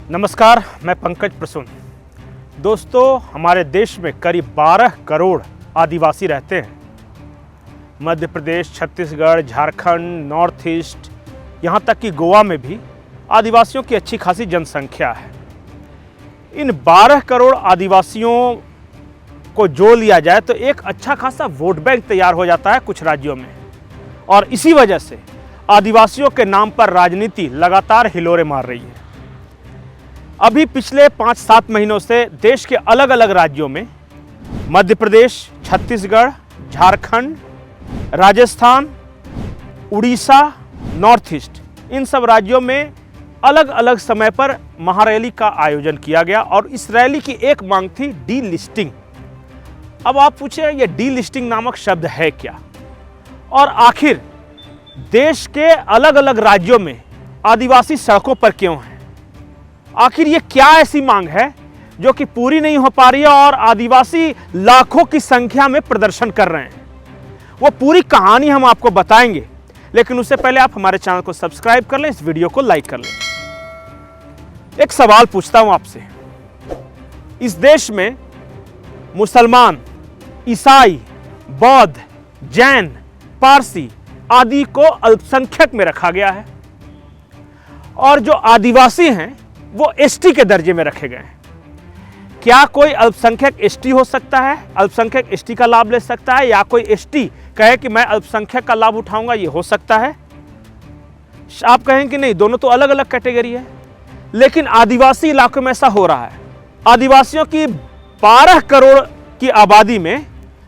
नमस्कार, मैं पंकज प्रसून। दोस्तों, हमारे देश में करीब 12 करोड़ आदिवासी रहते हैं। मध्य प्रदेश, छत्तीसगढ़, झारखंड, नॉर्थ ईस्ट, यहाँ तक कि गोवा में भी आदिवासियों की अच्छी खासी जनसंख्या है। इन 12 करोड़ आदिवासियों को जोड़ लिया जाए तो एक अच्छा खासा वोट बैंक तैयार हो जाता है कुछ राज्यों में, और इसी वजह से आदिवासियों के नाम पर राजनीति लगातार हिलोरे मार रही है। अभी पिछले 5-7 महीनों से देश के अलग अलग राज्यों में मध्य प्रदेश, छत्तीसगढ़, झारखंड, राजस्थान, उड़ीसा, नॉर्थ ईस्ट, इन सब राज्यों में अलग अलग समय पर महारैली का आयोजन किया गया और इस रैली की एक मांग थी डी लिस्टिंग। अब आप पूछे ये डी लिस्टिंग नामक शब्द है क्या, और आखिर देश के अलग अलग राज्यों में आदिवासी सड़कों पर क्यों हैं? आखिर ये क्या ऐसी मांग है जो कि पूरी नहीं हो पा रही है और आदिवासी लाखों की संख्या में प्रदर्शन कर रहे हैं? वो पूरी कहानी हम आपको बताएंगे, लेकिन उससे पहले आप हमारे चैनल को सब्सक्राइब कर लें, इस वीडियो को लाइक कर लें। एक सवाल पूछता हूं आपसे, इस देश में मुसलमान, ईसाई, बौद्ध, जैन, पारसी आदि को अल्पसंख्यक में रखा गया है, और जो आदिवासी हैं वो एसटी के दर्जे में रखे गए हैं। क्या कोई अल्पसंख्यक एसटी हो सकता है? अल्पसंख्यक एसटी का लाभ ले सकता है? या कोई एसटी कहे कि मैं अल्पसंख्यक का लाभ उठाऊंगा, ये हो सकता है? आप कहें कि नहीं, दोनों तो अलग अलग कैटेगरी है। लेकिन आदिवासी इलाकों में ऐसा हो रहा है। आदिवासियों की 12 करोड़ की आबादी में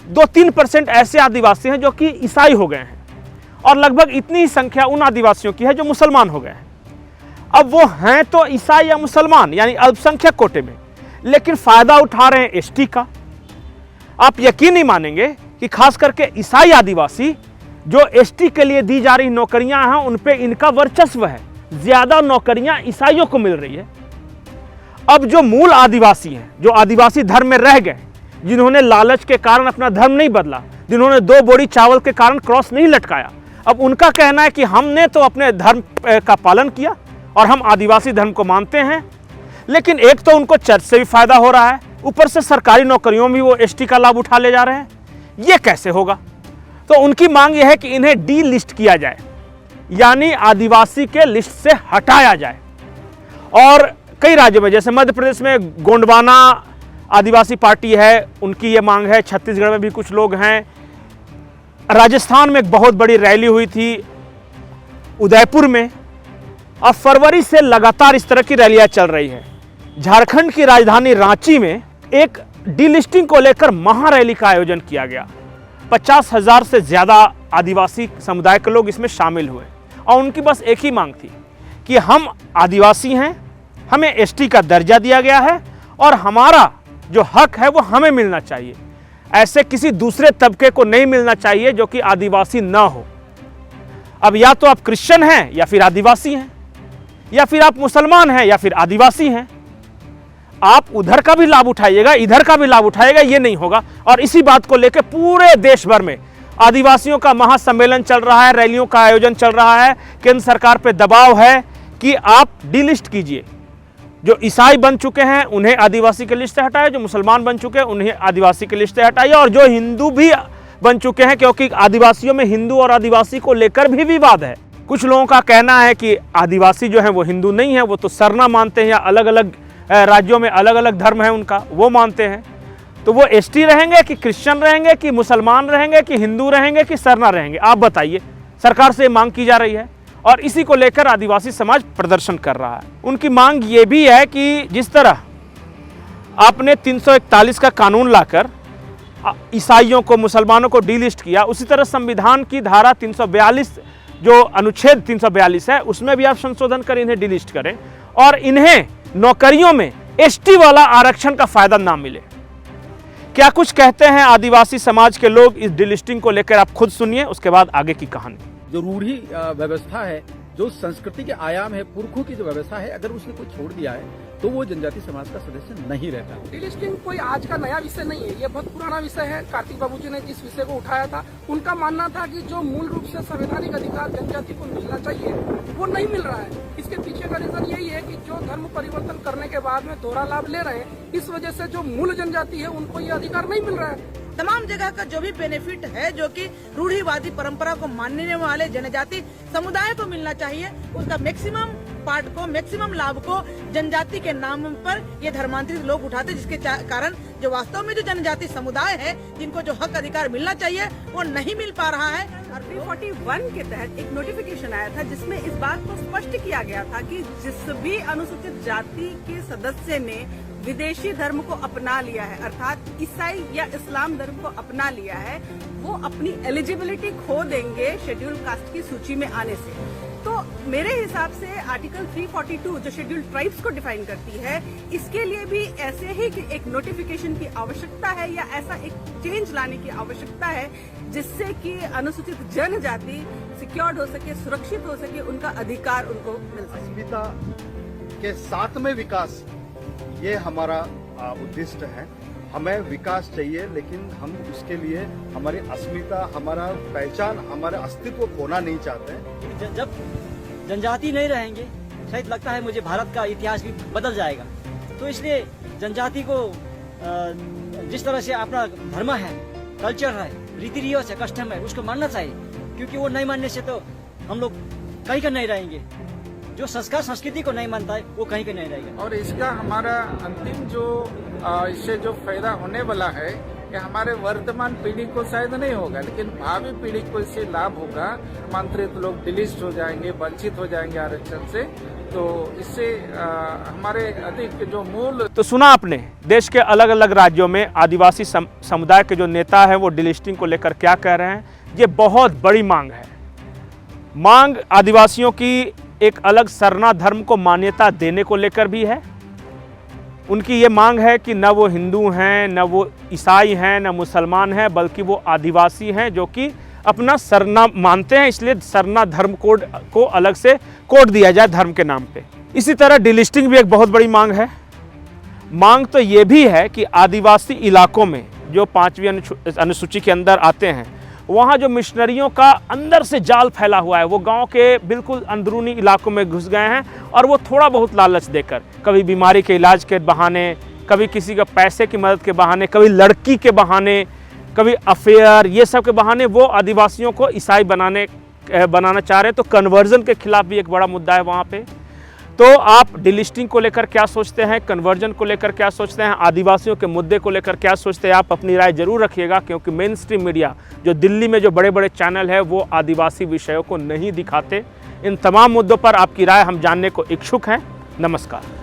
2-3% ऐसे आदिवासी हैं जो कि ईसाई हो गए हैं, और लगभग इतनी ही संख्या उन आदिवासियों की है जो मुसलमान हो गए हैं। अब वो हैं तो ईसाई या मुसलमान यानी अल्पसंख्यक कोटे में, लेकिन फायदा उठा रहे हैं एसटी का। आप यकीन नहीं मानेंगे कि खास करके ईसाई आदिवासी जो एसटी के लिए दी जा रही नौकरियां हैं उन पे इनका वर्चस्व है, ज्यादा नौकरियां ईसाइयों को मिल रही है। अब जो मूल आदिवासी हैं, जो आदिवासी धर्म में रह गए, जिन्होंने लालच के कारण अपना धर्म नहीं बदला, जिन्होंने 2 बोरी चावल के कारण क्रॉस नहीं लटकाया, अब उनका कहना है कि हमने तो अपने धर्म का पालन किया और हम आदिवासी धर्म को मानते हैं। लेकिन एक तो उनको चर्च से भी फायदा हो रहा है, ऊपर से सरकारी नौकरियों में वो एसटी का लाभ उठा ले जा रहे हैं। ये कैसे होगा? तो उनकी मांग यह है कि इन्हें डी लिस्ट किया जाए, यानी आदिवासी के लिस्ट से हटाया जाए। और कई राज्यों में, जैसे मध्य प्रदेश में गोंडवाना आदिवासी पार्टी है, उनकी ये मांग है। छत्तीसगढ़ में भी कुछ लोग हैं। राजस्थान में एक बहुत बड़ी रैली हुई थी उदयपुर में। अब फरवरी से लगातार इस तरह की रैलियां चल रही है। झारखंड की राजधानी रांची में एक डीलिस्टिंग को लेकर महारैली का आयोजन किया गया। 50,000 से ज्यादा आदिवासी समुदाय के लोग इसमें शामिल हुए, और उनकी बस एक ही मांग थी कि हम आदिवासी हैं, हमें एसटी का दर्जा दिया गया है और हमारा जो हक है वो हमें मिलना चाहिए। ऐसे किसी दूसरे तबके को नहीं मिलना चाहिए जो कि आदिवासी ना हो। अब या तो आप क्रिश्चियन हैं या फिर आदिवासी हैं, या फिर आप मुसलमान हैं या फिर आदिवासी हैं। आप उधर का भी लाभ उठाइएगा, इधर का भी लाभ उठाइएगा, ये नहीं होगा। और इसी बात को लेकर पूरे देश भर में आदिवासियों का महासम्मेलन चल रहा है, रैलियों का आयोजन चल रहा है। केंद्र सरकार पे दबाव है कि आप डीलिस्ट कीजिए। जो ईसाई बन चुके हैं उन्हें आदिवासी की लिस्ट से हटाइए, जो मुसलमान बन चुके हैं उन्हें आदिवासी की लिस्ट से हटाइए, और जो हिंदू भी बन चुके हैं, क्योंकि आदिवासियों में हिंदू और आदिवासी को लेकर भी विवाद है। कुछ लोगों का कहना है कि आदिवासी जो है वो हिंदू नहीं है, वो तो सरना मानते हैं, या अलग अलग राज्यों में अलग अलग धर्म है उनका, वो मानते हैं। तो वो एसटी रहेंगे कि क्रिश्चियन रहेंगे कि मुसलमान रहेंगे कि हिंदू रहेंगे कि सरना रहेंगे? आप बताइए। सरकार से मांग की जा रही है और इसी को लेकर आदिवासी समाज प्रदर्शन कर रहा है। उनकी मांग ये भी है कि जिस तरह आपने 341 का कानून लाकर ईसाइयों को, मुसलमानों को डीलिस्ट किया, उसी तरह संविधान की धारा 342 जो अनुच्छेद 342 है उसमें भी आप संशोधन कर इन्हें डीलिस्ट करें, और इन्हें नौकरियों में एसटी वाला आरक्षण का फायदा ना मिले। क्या कुछ कहते हैं आदिवासी समाज के लोग इस डीलिस्टिंग को लेकर, आप खुद सुनिए, उसके बाद आगे की कहानी। जरूरी व्यवस्था है जो संस्कृति के आयाम है, पुरखों की जो व्यवस्था है, अगर उसने कोई छोड़ दिया है तो वो जनजाति समाज का सदस्य नहीं रहता। डिलिस्टिंग कोई आज का नया विषय नहीं है, ये बहुत पुराना विषय है। कार्तिक बाबूजी ने जिस विषय को उठाया था, उनका मानना था कि जो मूल रूप से संवैधानिक अधिकार जनजाति को मिलना चाहिए वो नहीं मिल रहा है। इसके पीछे का रीजन यही है कि जो धर्म परिवर्तन करने के बाद में दोहरा लाभ ले रहे हैं, इस वजह से जो मूल जनजाति है उनको ये अधिकार नहीं मिल रहा है। तमाम जगह का जो भी बेनिफिट है, जो कि रूढ़िवादी परंपरा को मानने वाले जनजाति समुदाय को मिलना चाहिए, उसका मैक्सिमम पार्ट को, मैक्सिमम लाभ को जनजाति के नाम पर ये धर्मांतरित लोग उठाते, जिसके कारण जो वास्तव में जो जनजाति समुदाय है, जिनको जो हक अधिकार मिलना चाहिए वो नहीं मिल पा रहा है। और 341 के तहत एक नोटिफिकेशन आया था जिसमें इस बात को स्पष्ट किया गया था कि जिस भी अनुसूचित जाति के सदस्य ने विदेशी धर्म को अपना लिया है, अर्थात ईसाई या इस्लाम धर्म को अपना लिया है, वो अपनी एलिजिबिलिटी खो देंगे शेड्यूल कास्ट की सूची में आने से। तो मेरे हिसाब से आर्टिकल 342 जो शेड्यूल ट्राइब्स को डिफाइन करती है, इसके लिए भी ऐसे ही कि एक नोटिफिकेशन की आवश्यकता है या ऐसा एक चेंज लाने की आवश्यकता है जिससे कि अनुसूचित जनजाति सिक्योर्ड हो सके, सुरक्षित हो सके, उनका अधिकार उनको मिल सके। अस्मिता के साथ में विकास, ये हमारा उद्देश्य है। हमें विकास चाहिए, लेकिन हम उसके लिए हमारी अस्मिता, हमारा पहचान, हमारे अस्तित्व को खोना नहीं चाहते। जब जनजाति नहीं रहेंगे, शायद लगता है मुझे भारत का इतिहास भी बदल जाएगा। तो इसलिए जनजाति को जिस तरह से अपना धर्म है, कल्चर है, रीति रिवाज है, कस्टम है, उसको मानना चाहिए, क्योंकि वो नहीं मानने से तो हम लोग कहीं का नहीं रहेंगे। जो संस्कार संस्कृति को नहीं मानता है वो कहीं का नहीं रहेगा। और इसका हमारा अंतिम जो इससे जो फायदा होने वाला है कि हमारे वर्तमान पीढ़ी को शायद नहीं होगा, लेकिन भावी पीढ़ी को इससे लाभ होगा। आमंत्रित लोग डिलिस्ट हो जाएंगे, वंचित हो जाएंगे आरक्षण से, तो इससे हमारे अधिक जो मूल। तो सुना आपने देश के अलग अलग राज्यों में आदिवासी समुदाय के जो नेता है वो डिलिस्टिंग को लेकर क्या कह रहे हैं। ये बहुत बड़ी मांग है। मांग आदिवासियों की एक अलग सरना धर्म को मान्यता देने को लेकर भी है। उनकी ये मांग है कि न वो हिंदू हैं, न वो ईसाई हैं, न मुसलमान हैं, बल्कि वो आदिवासी हैं जो कि अपना सरना मानते हैं, इसलिए सरना धर्म कोड को अलग से कोड दिया जाए धर्म के नाम पे। इसी तरह डिलिस्टिंग भी एक बहुत बड़ी मांग है। मांग तो ये भी है कि आदिवासी इलाकों में जो 5वीं अनुसूची के अंदर आते हैं, वहाँ जो मिशनरियों का अंदर से जाल फैला हुआ है, वो गांव के बिल्कुल अंदरूनी इलाकों में घुस गए हैं और वो थोड़ा बहुत लालच देकर, कभी बीमारी के इलाज के बहाने, कभी किसी का पैसे की मदद के बहाने, कभी लड़की के बहाने, कभी अफेयर, ये सब के बहाने वो आदिवासियों को ईसाई बनाना चाह रहे हैं। तो कन्वर्जन के खिलाफ भी एक बड़ा मुद्दा है वहाँ पे। तो आप डिलिस्टिंग को लेकर क्या सोचते हैं, कन्वर्जन को लेकर क्या सोचते हैं, आदिवासियों के मुद्दे को लेकर क्या सोचते हैं, आप अपनी राय जरूर रखिएगा, क्योंकि मेन स्ट्रीम मीडिया जो दिल्ली में जो बड़े बड़े चैनल है वो आदिवासी विषयों को नहीं दिखाते। इन तमाम मुद्दों पर आपकी राय हम जानने को इच्छुक हैं। नमस्कार।